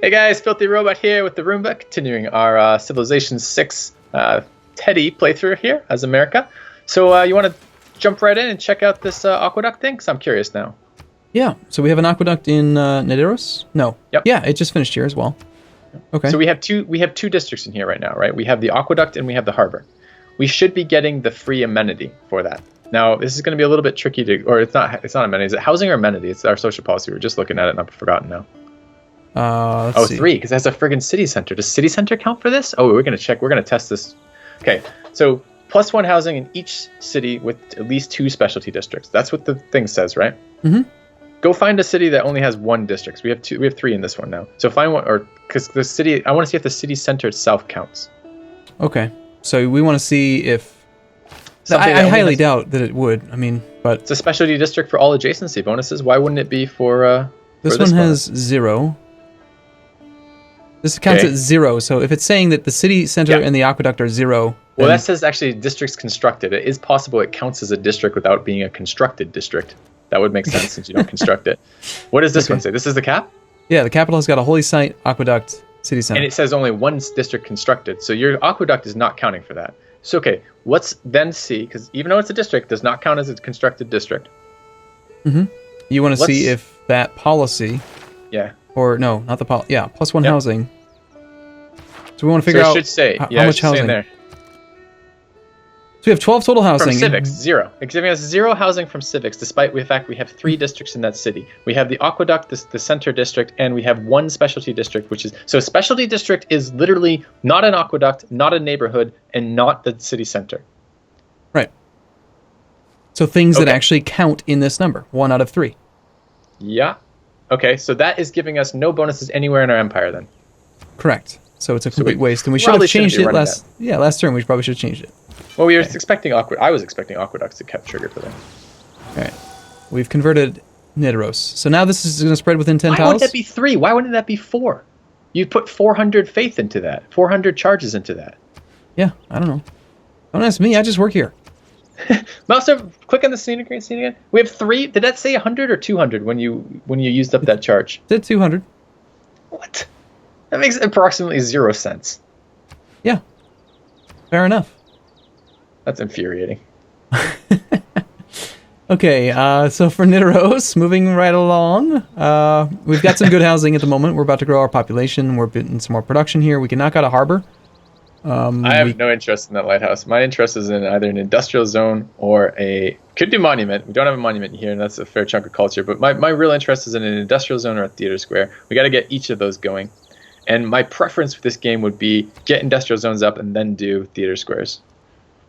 Hey guys, Filthy Robot here with the Arumba, continuing our Civilization 6 Teddy playthrough here as America. So you want to jump right in and check out this aqueduct thing? Because I'm curious now. Yeah, so we have an aqueduct in Nederos? No. Yep. Yeah, it just finished here as well. Okay. So we have two districts in here right now, right? We have the aqueduct and we have the harbor. We should be getting the free amenity for that. Now, this is going to be a little bit tricky to, or it's not amenity. Is it housing or amenity? It's our social policy. We're just looking at it and I've forgotten now. Let's see. 3, because that's a friggin' city center. Does city center count for this? Oh, we're going to check. We're going to test this. Okay, so +1 housing in each city with at least 2 specialty districts. That's what the thing says, right? Mm-hmm. Go find a city that only has 1 district. We have 2. We have 3 in this one now. So find one, or because the city. I want to see if the city center itself counts. Okay, so we want to see if. I highly doubt that it would. I mean, but it's a specialty district for all adjacency bonuses. Why wouldn't it be for? This one has 0. This counts at 0. So if it's saying that the city center and the aqueduct are 0. Well, that says actually districts constructed. It is possible it counts as a district without being a constructed district. That would make sense since you don't construct it. What does this one say? This is the cap? Yeah, the capital has got a holy site, aqueduct, city center. And it says only 1 district constructed. So your aqueduct is not counting for that. So, okay, let's then see, because even though it's a district, does not count as a constructed district. Mm-hmm. You want to see if that policy... Yeah. Or, no, not the policy. Yeah, +1 housing. So we want to figure out should say, how much housing. There. So we have 12 total housing. From civics, 0. It's giving us 0 housing from civics, despite the fact we have 3 districts in that city. We have the aqueduct, the center district, and we have 1 specialty district, which is... So specialty district is literally not an aqueduct, not a neighborhood, and not the city center. Right. So things that actually count in this number, 1 out of 3. Yeah. Okay, so that is giving us no bonuses anywhere in our empire then. Correct. So it's a complete waste, and we should have changed it last turn. We probably should have changed it. Well, we were expecting I was expecting aqueducts to kept triggered for that. All right, we've converted Nederos. So now this is going to spread within 10 tiles. Why would that be 3? Why wouldn't that be 4? You put 400 faith into that, 400 charges into that. Yeah, I don't know. Don't ask me. I just work here. Mouse over, click on the scene again. We have 3. Did that say 100 or 200 when you used up that charge? It did 200. What? That makes approximately 0 sense. Yeah. Fair enough. That's infuriating. Okay, so for Nederos, moving right along, we've got some good housing at the moment. We're about to grow our population. We're getting some more production here. We can knock out a harbor. I have no interest in that lighthouse. My interest is in either an industrial zone or could do monument. We don't have a monument here, and that's a fair chunk of culture. But my real interest is in an industrial zone or a theater square. We got to get each of those going. And my preference for this game would be get industrial zones up and then do theater squares.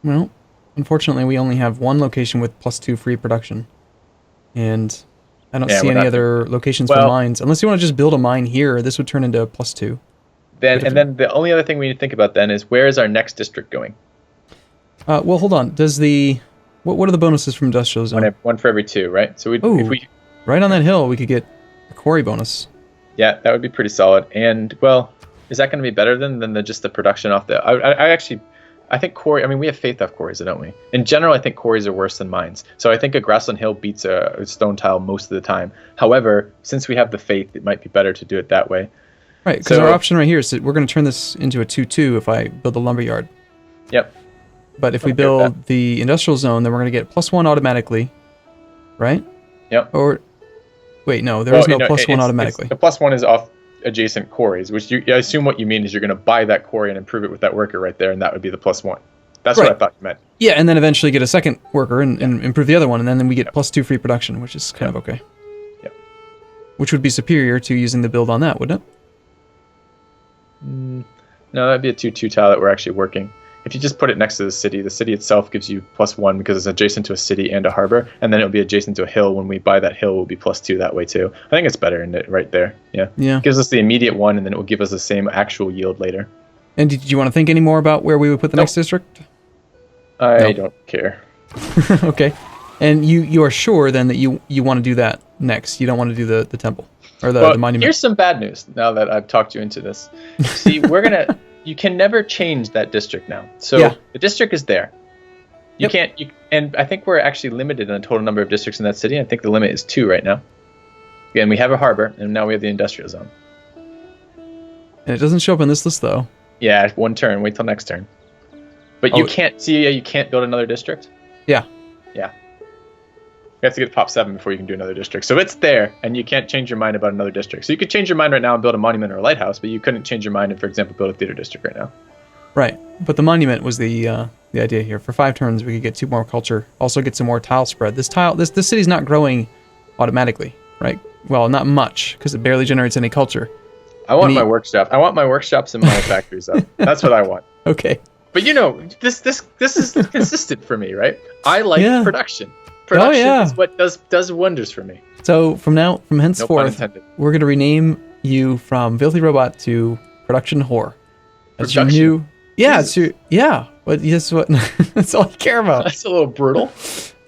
Well, unfortunately, we only have 1 location with +2 free production. And I don't see any other locations for mines. Unless you want to just build a mine here, this would turn into +2. Then the only other thing we need to think about then is where is our next district going? Well, hold on. Does what are the bonuses from industrial zone? 1 for every 2, right? So if we right on that hill, we could get a quarry bonus. Yeah, that would be pretty solid. And well, is that going to be better than just the production off the? I think quarry. I mean, we have faith off quarries, don't we? In general, I think quarries are worse than mines. So I think a grassland hill beats a stone tile most of the time. However, since we have the faith, it might be better to do it that way. Right, because our option right here is that we're going to turn this into a 2-2 if I build the lumber yard. Yep. But if we build the industrial zone, then we're going to get +1 automatically, right? Yep. Or, wait, no, there is no +1 automatically. The +1 is off adjacent quarries, which I assume what you mean is you're going to buy that quarry and improve it with that worker right there, and that would be the +1. That's what I thought you meant. Yeah, and then eventually get a second worker and improve the other one, and then we get +2 free production, which is kind of okay. Yep. Which would be superior to using the build on that, wouldn't it? No, that'd be a 2-2 tile that we're actually working. If you just put it next to the city itself gives you +1 because it's adjacent to a city and a harbor, and then it'll be adjacent to a hill. When we buy that hill, will be +2 that way too. I think it's better in it right there. Yeah. It gives us the immediate one, and then it will give us the same actual yield later. And did you want to think any more about where we would put the next district? I don't care. Okay. And you are sure then that you want to do that next? You don't want to do the temple or the monument? Here's some bad news. Now that I've talked you into this, see, you can never change that district now. So the district is there. You can't. And I think we're actually limited in the total number of districts in that city. I think the limit is 2 right now. Again, we have a harbor, and now we have the industrial zone. And it doesn't show up in this list, though. Yeah, one turn. Wait till next turn. But you can't see. You can't build another district. Yeah. Yeah. You have to get pop 7 before you can do another district. So it's there, and you can't change your mind about another district. So you could change your mind right now and build a monument or a lighthouse, but you couldn't change your mind and, for example, build a theater district right now. Right. But the monument was the idea here. For 5 turns, we could get 2 more culture. Also get some more tile spread. This city's not growing automatically, right? Well, not much, because it barely generates any culture. I want my workshop. I want my workshops and my factories up. That's what I want. Okay. But this is consistent for me, right? I like production. Production is what does wonders for me. So from henceforth, we're going to rename you from Filthy Robot to Production Whore. That's your new... Yeah, it's your... Yeah. But guess what? That's all you care about. That's a little brutal.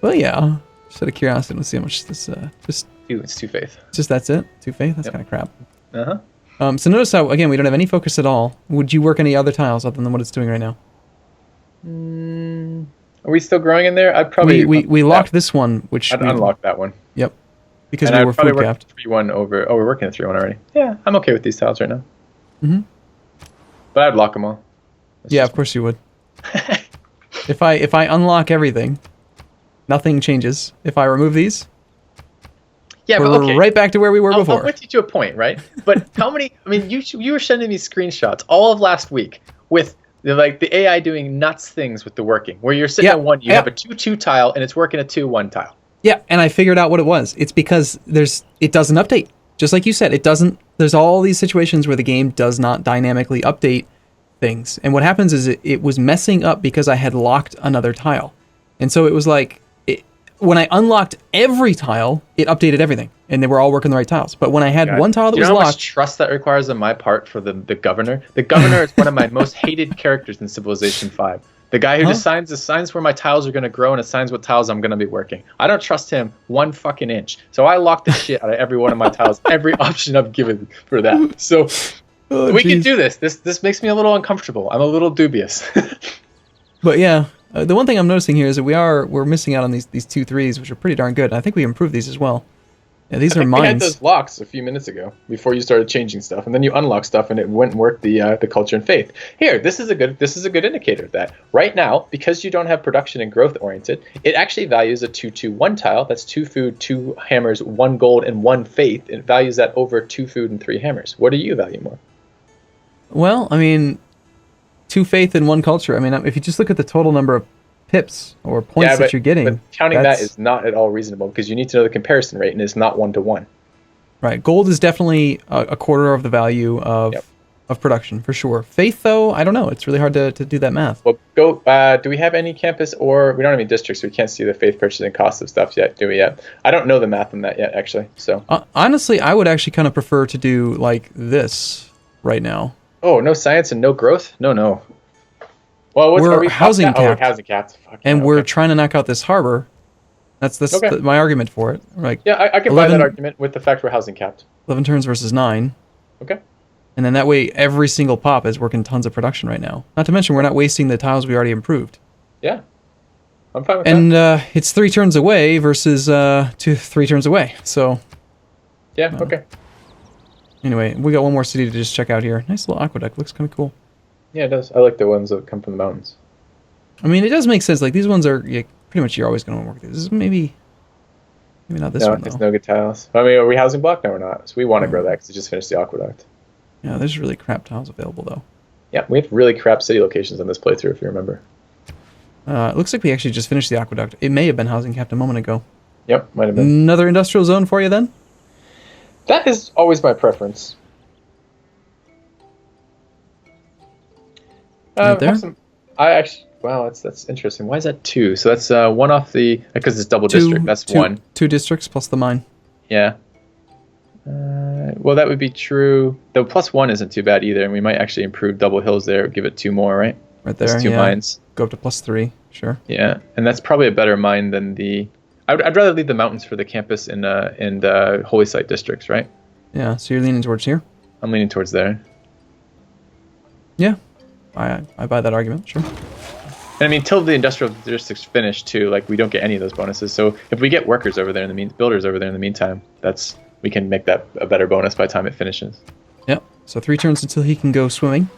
Well, yeah. Just out of curiosity, let's see how much this... It's 2 faith. That's it? 2 faith? That's kind of crap. Uh-huh. So notice how, again, we don't have any focus at all. Would you work any other tiles other than what it's doing right now? Are we still growing in there? I'd probably... We locked this one, which... I'd unlock that one. Yep. Because we were food capped. 3-1 over... Oh, we're working a 3-1 already. Yeah, I'm okay with these tiles right now. Mm-hmm. But I'd lock them all. Of course you would. If I unlock everything, nothing changes. If I remove these... Yeah, we're right back to where we were before. I'll with you to a point, right? But how many... I mean, you were sending me screenshots all of last week with the AI doing nuts things with the working, where you're sitting on one, you have a 2-2 tile, and it's working a 2-1 tile. Yeah, and I figured out what it was. It's because it doesn't update. Just like you said, it doesn't... There's all these situations where the game does not dynamically update things. And what happens is it was messing up because I had locked another tile. And so it was like... When I unlocked every tile, it updated everything, and they were all working the right tiles. But when I had one tile that was locked... Do you know how much trust that requires on my part for the governor? The governor is one of my most hated characters in Civilization 5. The guy who assigns where my tiles are going to grow and assigns what tiles I'm going to be working. I don't trust him 1 fucking inch. So I lock the shit out of every one of my tiles, every option I've given for that. So we can do this. This makes me a little uncomfortable. I'm a little dubious. But yeah... the one thing I'm noticing here is that we're missing out on these 2 3s, which are pretty darn good. And I think we improved these as well. Yeah, these are mines. We had those locks a few minutes ago before you started changing stuff, and then you unlock stuff, and it went and worked the culture and faith. Here, this is a good indicator that right now, because you don't have production and growth oriented, it actually values a 2-2-1 tile. That's 2 food, 2 hammers, 1 gold, and 1 faith. It values that over 2 food and 3 hammers. What do you value more? Well, I mean, 2 faith and 1 culture. I mean, if you just look at the total number of pips or points that you're getting, but counting that is not at all reasonable, because you need to know the comparison rate, and it's not 1-to-1. Right. Gold is definitely a quarter of the value of production, for sure. Faith, though, I don't know. It's really hard to do that math. Well, do we have any campus, or we don't have any districts, so we can't see the faith purchasing costs of stuff yet, do we yet? I don't know the math on that yet, actually. So honestly, I would actually kind of prefer to do like this right now. Oh, no science and no growth? No. Well, we're housing capped. Oh, we're housing capped. And we're trying to knock out this harbor. That's my argument for it. Like, yeah, I can buy that argument with the fact we're housing capped. 11 turns versus 9. Okay. And then that way, every single pop is working tons of production right now. Not to mention, we're not wasting the tiles we already improved. Yeah. I'm fine with that. And it's 3 turns away versus 3 turns away. So. Yeah, okay. Anyway, we got one more city to just check out here. Nice little aqueduct. Looks kind of cool. Yeah, it does. I like the ones that come from the mountains. I mean, it does make sense. Like, these ones are pretty much you're always going to work. This is maybe not this one, though. It's no good tiles. I mean, are we housing block? No, we're not. So we want to grow that because we just finished the aqueduct. Yeah, there's really crap tiles available, though. Yeah, we have really crap city locations on this playthrough, if you remember. It looks like we actually just finished the aqueduct. It may have been housing capped a moment ago. Yep, might have been. Another industrial zone for you, then? That is always my preference. Right there? That's interesting. Why is that 2? So that's 1 off the... Because it's double district. That's 1. 2 districts plus the mine. Yeah. Well, that would be true. The +1 isn't too bad either, and we might actually improve double hills there. Give it 2 more, right? Right there, that's 2 mines. Go up to +3, sure. Yeah, and that's probably a better mine than the... I'd rather leave the mountains for the campus in holy site districts, right? Yeah, so you're leaning towards here? I'm leaning towards there. Yeah. I buy that argument, sure. And I mean, till the industrial district's finished too, like we don't get any of those bonuses. So if we get workers over there builders over there in the meantime, we can make that a better bonus by the time it finishes. Yep. So 3 turns until he can go swimming.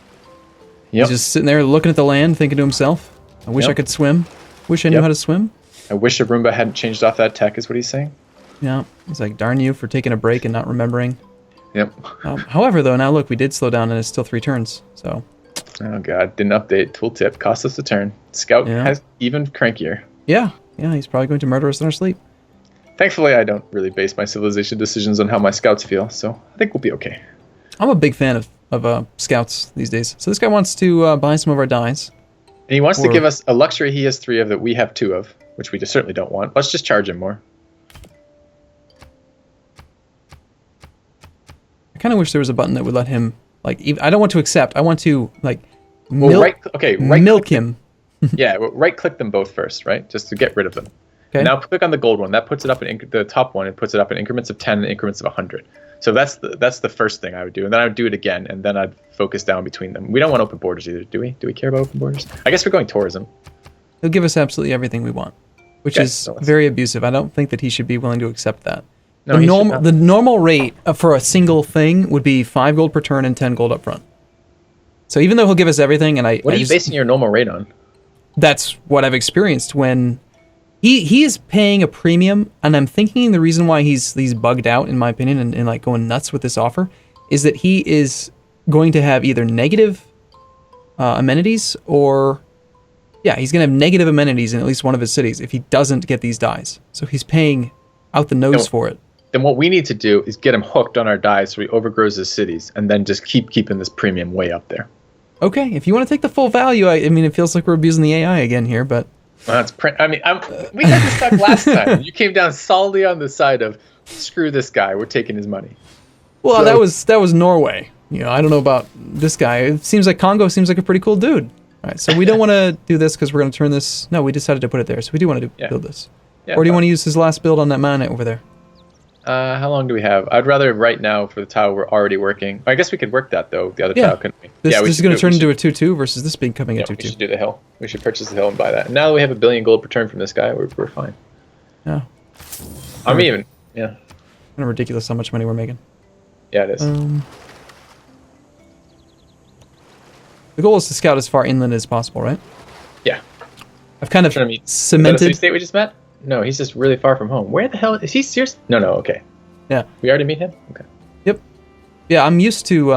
Yep. He's just sitting there looking at the land, thinking to himself, I wish I could swim. Wish I knew how to swim. I wish Arumba hadn't changed off that tech, is what he's saying. Yeah. He's like, darn you for taking a break and not remembering. Yep. However, though, now look, we did slow down and it's still 3 turns. So. Oh, God. Didn't update. Tooltip. Cost us a turn. Scout has even crankier. Yeah. Yeah, he's probably going to murder us in our sleep. Thankfully, I don't really base my civilization decisions on how my scouts feel, so I think we'll be okay. I'm a big fan of scouts these days. So this guy wants to buy some of our dies. And he wants to give us a luxury he has 3 of that we have 2 of, which we just certainly don't want. Let's just charge him more. I kind of wish there was a button that would let him, like, I don't want to accept. I want to, like, milk him. Yeah, right-click them both first, right? Just to get rid of them. Okay. Now click on the gold one. That puts it up in the top one. It puts it up in increments of 10 and increments of 100. So that's the first thing I would do, and then I would do it again, and then I'd focus down between them. We don't want open borders either, do we? Do we care about open borders? I guess we're going tourism. He'll give us absolutely everything we want, which is very abusive. I don't think that he should be willing to accept that. No, the normal rate for a single thing would be 5 gold per turn and 10 gold up front. So even though he'll give us everything, and what are you basing your normal rate on? That's what I've experienced when he is paying a premium, and I'm thinking the reason why he's bugged out, in my opinion, and like going nuts with this offer, is that he is going to have either negative amenities or he's going to have negative amenities in at least one of his cities if he doesn't get these dies. So he's paying out the nose for it. Then what we need to do is get him hooked on our dies so he overgrows his cities, and then just keeping this premium way up there. Okay, if you want to take the full value, I mean, it feels like we're abusing the AI again here, but... Well, we had this talk last time. You came down solidly on the side of, screw this guy, we're taking his money. Well, that was Norway. You know, I don't know about this guy. It seems like Congo seems like a pretty cool dude. All right, so we don't want to do this because we're going to turn this... No, we decided to put it there, so we do want to build this. Yeah, or do you want to use his last build on that mana over there? How long do we have? I'd rather right now for the tile we're already working. I guess we could work that though. The other tile, couldn't we? This is going to turn into a 2/2 versus this becoming a 2/2. We should do the hill. We should purchase the hill and buy that. And now that we have $1 billion gold per turn from this guy, we're fine. Yeah. I'm even. Yeah. Kind of ridiculous how much money we're making. Yeah, it is. The goal is to scout as far inland as possible, right? Yeah. I've kind of cemented. Is that a city state we just met? No, he's just really far from home. Where the hell is he? Serious? No, okay. Yeah. We already meet him? Okay. Yep. Yeah, I'm used to...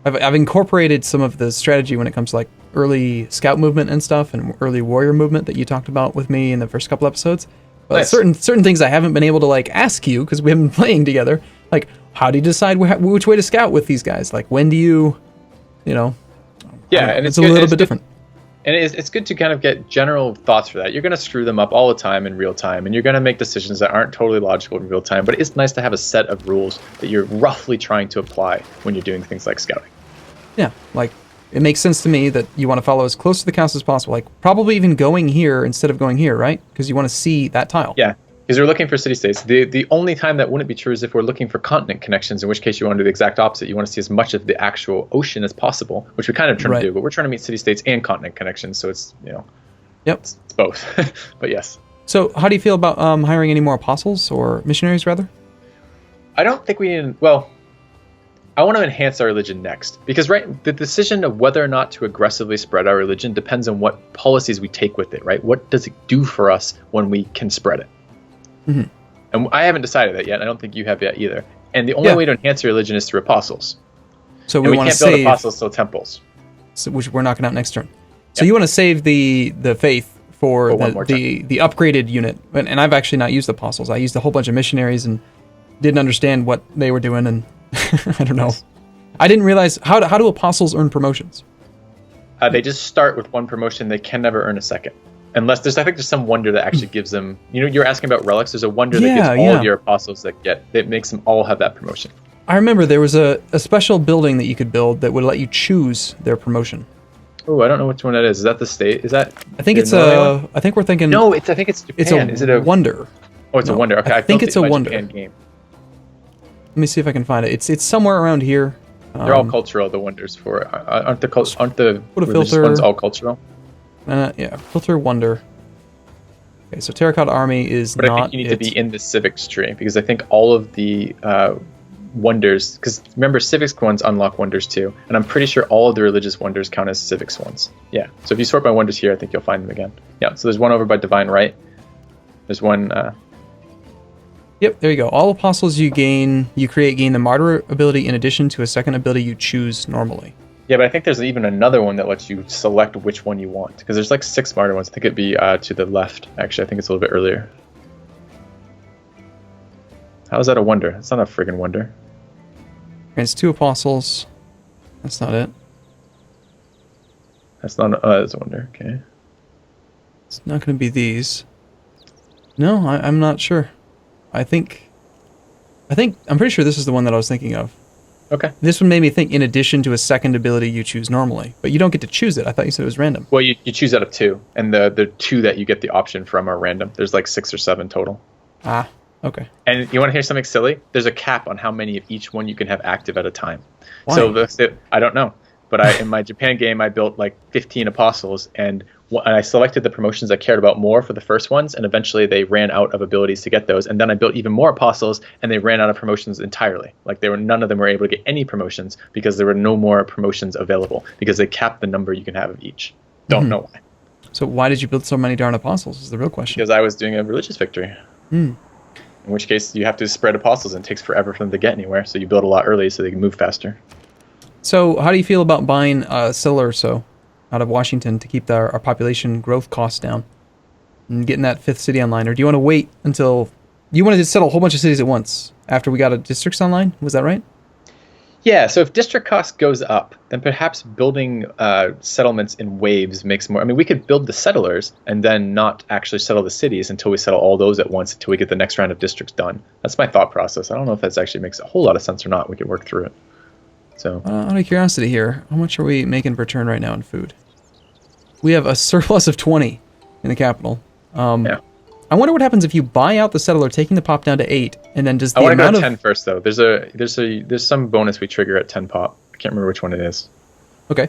I've incorporated some of the strategy when it comes to like early scout movement and stuff and early warrior movement that you talked about with me in the first couple episodes. But nice. certain things I haven't been able to like ask you because we haven't been playing together. Like, how do you decide which way to scout with these guys? Like, when do you know... Yeah, and it's a little bit different. And it's good to kind of get general thoughts for that. You're going to screw them up all the time in real time, and you're going to make decisions that aren't totally logical in real time, but it's nice to have a set of rules that you're roughly trying to apply when you're doing things like scouting. Yeah, like, it makes sense to me that you want to follow as close to the castle as possible, like, probably even going here instead of going here, right? Because you want to see that tile. Yeah, because we're looking for city-states. The only time that wouldn't be true is if we're looking for continent connections, in which case you want to do the exact opposite. You want to see as much of the actual ocean as possible, which we kind of try to do, but we're trying to meet city-states and continent connections, so it's, it's both. But yes. So how do you feel about hiring any more apostles or missionaries, rather? I don't think we need... Well, I want to enhance our religion next, because the decision of whether or not to aggressively spread our religion depends on what policies we take with it, right? What does it do for us when we can spread it? Mm-hmm. And I haven't decided that yet. I don't think you have yet either. And the only way to enhance your religion is through apostles. So we can't build apostles till temples, which we're knocking out next turn. So you want to save the faith for the upgraded unit. And I've actually not used apostles. I used a whole bunch of missionaries and didn't understand what they were doing. And I don't know. I didn't realize how do apostles earn promotions? They just start with one promotion. They can never earn a second. Unless I think there's some wonder that actually gives them, you're asking about relics. There's a wonder that gives all of your apostles that makes them all have that promotion. I remember there was a special building that you could build that would let you choose their promotion. Oh, I don't know which one that is. Is that the state? Is that? I think I think we're thinking. No, I think it's Japan. Is it a wonder? Oh, it's a wonder. Okay, I think it's a wonder. Japan game. Let me see if I can find it. It's somewhere around here. They're all cultural. The wonders for it. Aren't the religious ones all cultural? Yeah, filter wonder. Okay, so Terracotta Army is not. But I think you need to be in the civics tree because I think all of the wonders, because remember, civics ones unlock wonders too, and I'm pretty sure all of the religious wonders count as civics ones. Yeah, so if you sort by wonders here, I think you'll find them again. Yeah, so there's one over by divine right. There's one... Yep, there you go. All apostles you create gain the martyr ability in addition to a second ability you choose normally. Yeah, but I think there's even another one that lets you select which one you want, because there's like 6 martyr ones. I think it'd be to the left. Actually, I think it's a little bit earlier. How is that a wonder? It's not a friggin' wonder. It's 2 apostles. That's not it. That's not. That's a wonder. Okay. It's not going to be these. No, I'm not sure. I'm pretty sure this is the one that I was thinking of. Okay. This one made me think in addition to a second ability you choose normally, but you don't get to choose it. I thought you said it was random. Well, you choose out of 2, and the 2 that you get the option from are random. There's like 6 or 7 total. Ah, okay. And you want to hear something silly? There's a cap on how many of each one you can have active at a time. Why? So I don't know, but in my Japan game, I built like 15 apostles, and I selected the promotions I cared about more for the first ones, and eventually they ran out of abilities to get those. And then I built even more apostles, and they ran out of promotions entirely. Like none of them were able to get any promotions because there were no more promotions available because they capped the number you can have of each. Don't know why. So why did you build so many darn apostles is the real question. Because I was doing a religious victory. In which case you have to spread apostles, and it takes forever for them to get anywhere. So you build a lot early so they can move faster. So how do you feel about buying a settler or so out of Washington to keep our population growth costs down and getting that 5th city online? Or do you want to wait until... You wanted to settle a whole bunch of cities at once after we got a districts online? Was that right? Yeah, so if district cost goes up, then perhaps building settlements in waves makes more... I mean, we could build the settlers and then not actually settle the cities until we settle all those at once until we get the next round of districts done. That's my thought process. I don't know if that actually makes a whole lot of sense or not. We could work through it. So, out of curiosity here, how much are we making per turn right now in food? We have a surplus of 20 in the capital. yeah. I wonder what happens if you buy out the settler, taking the pop down to 8, and then does the I want to amount go to of 10 first, though. There's some bonus we trigger at 10 pop. I can't remember which one it is. Okay.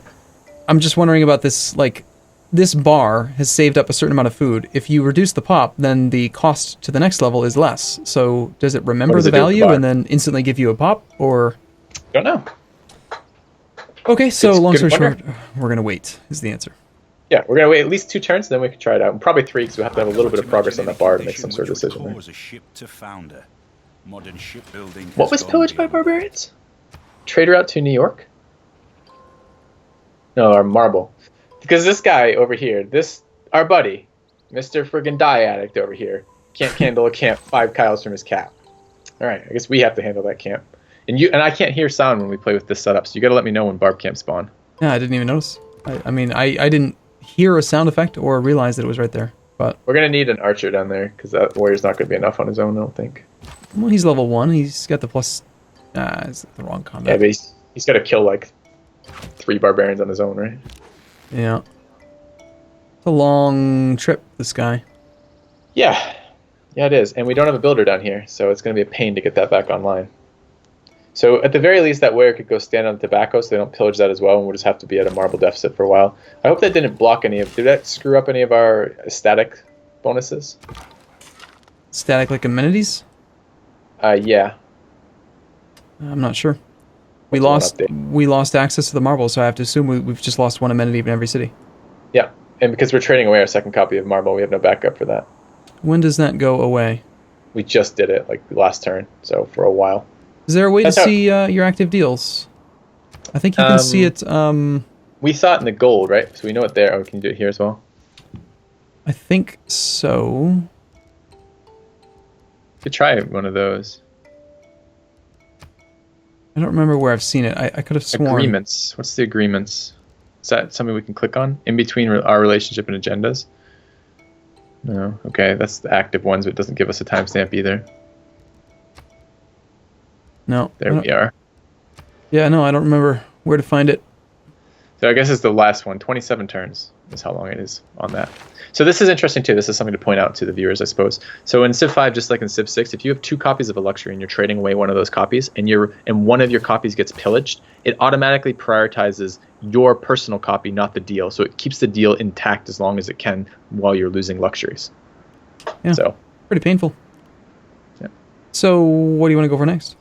I'm just wondering about this, like, this bar has saved up a certain amount of food. If you reduce the pop, then the cost to the next level is less. So does it remember the value and then instantly give you a pop, or? Don't know. Okay, so long story short, we're going to wait, is the answer. Yeah, we're going to wait at least 2 turns, and then we can try it out. And probably 3, because we have to have a little bit of progress on that bar to make some sort of decision. Right? What was pillaged by barbarians? Trade route to New York? No, our marble. Because this guy over here, our buddy, Mr. Friggin' Die Addict over here, can't handle a camp 5 Kyles from his cap. Alright, I guess we have to handle that camp. And I can't hear sound when we play with this setup, so you gotta let me know when barb camps spawn. Yeah, I didn't even notice. I mean, I didn't hear a sound effect or realize that it was right there. But we're gonna need an archer down there, because that warrior's not gonna be enough on his own, I don't think. Well, he's level 1. He's got the plus... it's the wrong combat. Yeah, but he's gotta kill, like, 3 barbarians on his own, right? Yeah. It's a long trip, this guy. Yeah. Yeah, it is. And we don't have a builder down here, so it's gonna be a pain to get that back online. So at the very least, that warrior could go stand on tobacco so they don't pillage that as well, and we'll just have to be at a marble deficit for a while. I hope that didn't block any of... Did that screw up any of our static bonuses? Static, like, amenities? Yeah. I'm not sure. We lost access to the marble, so I have to assume we've just lost 1 amenity in every city. Yeah, and because we're trading away our second copy of marble, we have no backup for that. When does that go away? We just did it, like, last turn, so for a while. Is there a way to see your active deals? I think you can see it... We saw it in the gold, right? So we know it there. Oh, can you do it here as well? I think so. Could try one of those. I don't remember where I've seen it. I could have sworn. Agreements. What's the agreements? Is that something we can click on? In between our relationship and agendas? No. Okay, that's the active ones, but it doesn't give us a timestamp either. No. There we are. Yeah, no, I don't remember where to find it. So I guess it's the last one. 27 turns is how long it is on that. So this is interesting too. This is something to point out to the viewers, I suppose. So in Civ 5, just like in Civ 6, if you have 2 copies of a luxury and you're trading away one of those copies, and one of your copies gets pillaged, it automatically prioritizes your personal copy, not the deal. So it keeps the deal intact as long as it can while you're losing luxuries. Yeah. So pretty painful. Yeah. So what do you want to go for next?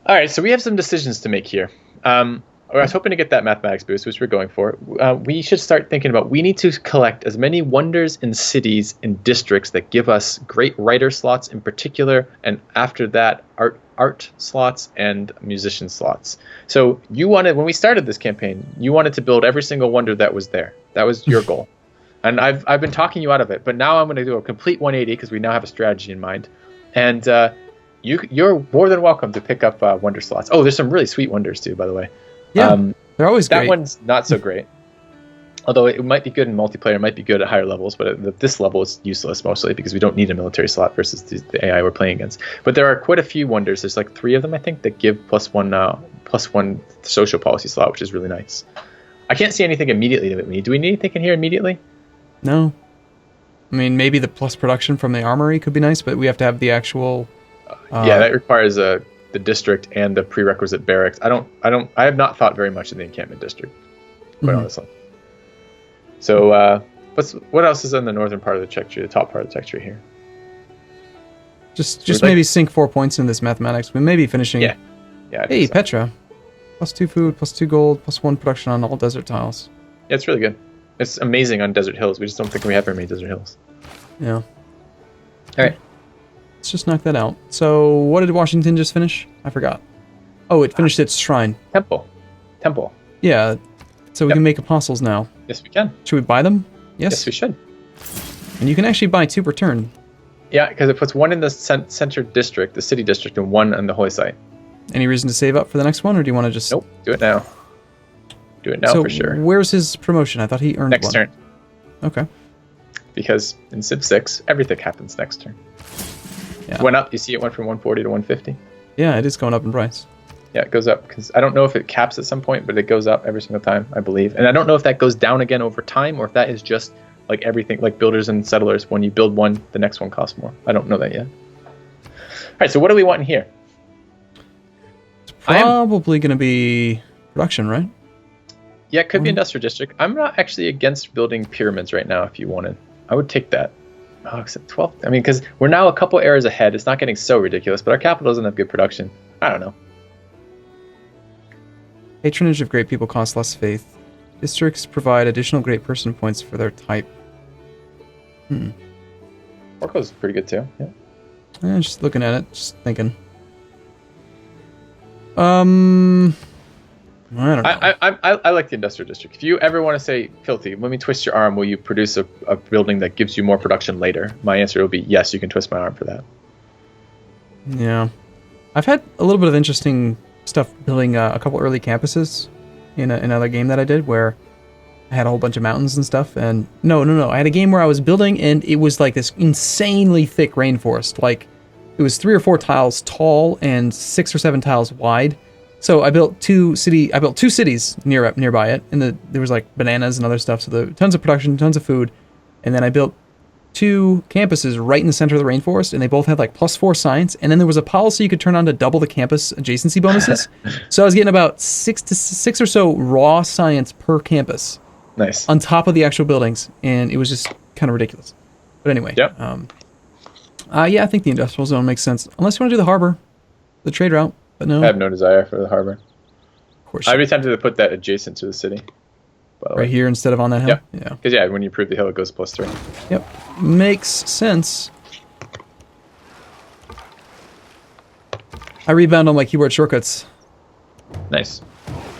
All right, so we have some decisions to make here. I was hoping to get that mathematics boost, which we're going for. We should start thinking about, we need to collect as many wonders in cities and districts that give us great writer slots in particular, and after that, art slots and musician slots. So you wanted, when we started this campaign, you wanted to build every single wonder that was there. That was your goal. And I've been talking you out of it, but now I'm going to do a complete 180 because we now have a strategy in mind. And you're more than welcome to pick up wonder slots. Oh, there's some really sweet wonders too, by the way. Yeah, they're always great. That one's not so great. Although it might be good in multiplayer, it might be good at higher levels, but at this level it's useless mostly because we don't need a military slot versus the AI we're playing against. But there are quite a few wonders. There's like 3 of them, I think, that give +1 social policy slot, which is really nice. I can't see anything immediately that we need. Do we need anything in here immediately? No. I mean, maybe the plus production from the armory could be nice, but we have to have the actual... yeah, that requires the district and the prerequisite barracks. I have not thought very much in the encampment district, quite honestly. So what else is in the northern part of the tech tree, the top part of the tech tree here? Just maybe sink 4 points in this mathematics. We may be finishing. Yeah. Hey, so. Petra, +2 food, +2 gold, +1 production on all desert tiles. Yeah, it's really good. It's amazing on desert hills. We just don't think we have very many desert hills. Yeah. All right. Let's just knock that out. So, what did Washington just finish? I forgot. Oh, it finished its shrine. Temple. Yeah. So we can make apostles now. Yes, we can. Should we buy them? Yes. Yes, we should. And you can actually buy 2 per turn. Yeah, because it puts 1 in the center district, the city district, and 1 on the holy site. Any reason to save up for the next one, or do you want to just... Nope, do it now. Do it now for sure. Where's his promotion? I thought he earned next 1. Turn. Okay. Because in Civ 6, everything happens next turn. Yeah. It went up. You see it went from 140 to 150. Yeah, it is going up in price. Yeah, it goes up because I don't know if it caps at some point, but it goes up every single time, I believe. And I don't know if that goes down again over time or if that is just like everything, like builders and settlers. When you build one, the next one costs more. I don't know that yet. All right, so what do we want in here? It's probably going to be production, right? Yeah, it could be industrial district. I'm not actually against building pyramids right now if you wanted. I would take that. Oh, except 12. I mean, because we're now a couple eras ahead. It's not getting so ridiculous, but our capital doesn't have good production. I don't know. Patronage of great people costs less faith. Districts provide additional great person points for their type. Orko's pretty good too. Yeah. Just looking at it, just thinking. I don't know. I like the industrial district. If you ever want to say, Filthy, let me twist your arm, will you produce a building that gives you more production later? My answer will be yes, you can twist my arm for that. Yeah. I've had a little bit of interesting stuff building a couple early campuses in another game that I did where I had a whole bunch of mountains and stuff. And no. I had a game where I was building and it was like this insanely thick rainforest. Like it was 3 or 4 tiles tall and 6 or 7 tiles wide. So I built two cities nearby it, and there was like bananas and other stuff. So there tons of production, tons of food, and then I built 2 campuses right in the center of the rainforest, and they both had like +4 science. And then there was a policy you could turn on to double the campus adjacency bonuses. So I was getting about 6 or so raw science per campus. Nice. On top of the actual buildings, and it was just kind of ridiculous. But anyway, yep. Yeah, I think the industrial zone makes sense, unless you want to do the harbor, the trade route. But no. I have no desire for the harbor. Of course. I'd be tempted to put that adjacent to the city. Right here instead of on that hill? Yeah. Because when you improve the hill, it goes +3. Yep. Makes sense. I rebound on my keyboard shortcuts. Nice.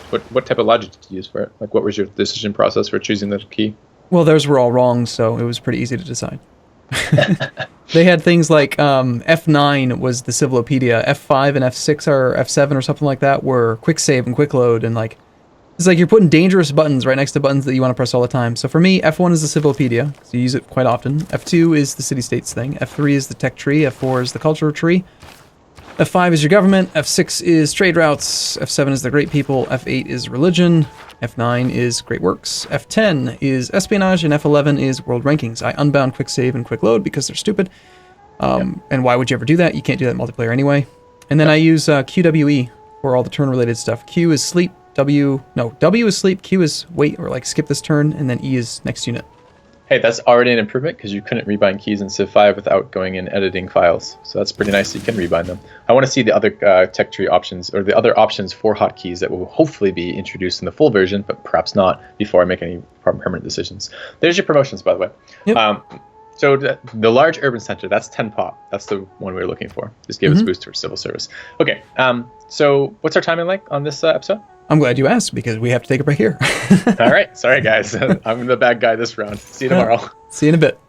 What type of logic did you use for it? Like, what was your decision process for choosing the key? Well, those were all wrong, so it was pretty easy to decide. They had things like F9 was the Civilopedia, F5 and F6 or F7 or something like that were quick save and quick load, and like it's like you're putting dangerous buttons right next to buttons that you want to press all the time. So for me, F1 is the Civilopedia, because you use it quite often. F2 is the city-states thing. F3 is the tech tree. F4 is the culture tree. F5 is your government. F6 is trade routes. F7 is the great people. F8 is religion. F9 is great works. F10 is espionage, and F11 is world rankings. I unbound quick save and quick load because they're stupid. And why would you ever do that? You can't do that in multiplayer anyway. And then I use QWE for all the turn-related stuff. Q is sleep. W is sleep. Q is wait or like skip this turn, and then E is next unit. Hey, that's already an improvement because you couldn't rebind keys in Civ 5 without going and editing files. So that's pretty nice. You can rebind them. I want to see the other tech tree options, or the other options for hotkeys that will hopefully be introduced in the full version, but perhaps not before I make any permanent decisions. There's your promotions, by the way. Yep. So the large urban center, that's 10 pop. That's the one we were looking for. Just give us a boost for civil service. Okay. So what's our timing like on this episode? I'm glad you asked because we have to take a break here. All right. Sorry, guys. I'm the bad guy this round. See you tomorrow. See you in a bit.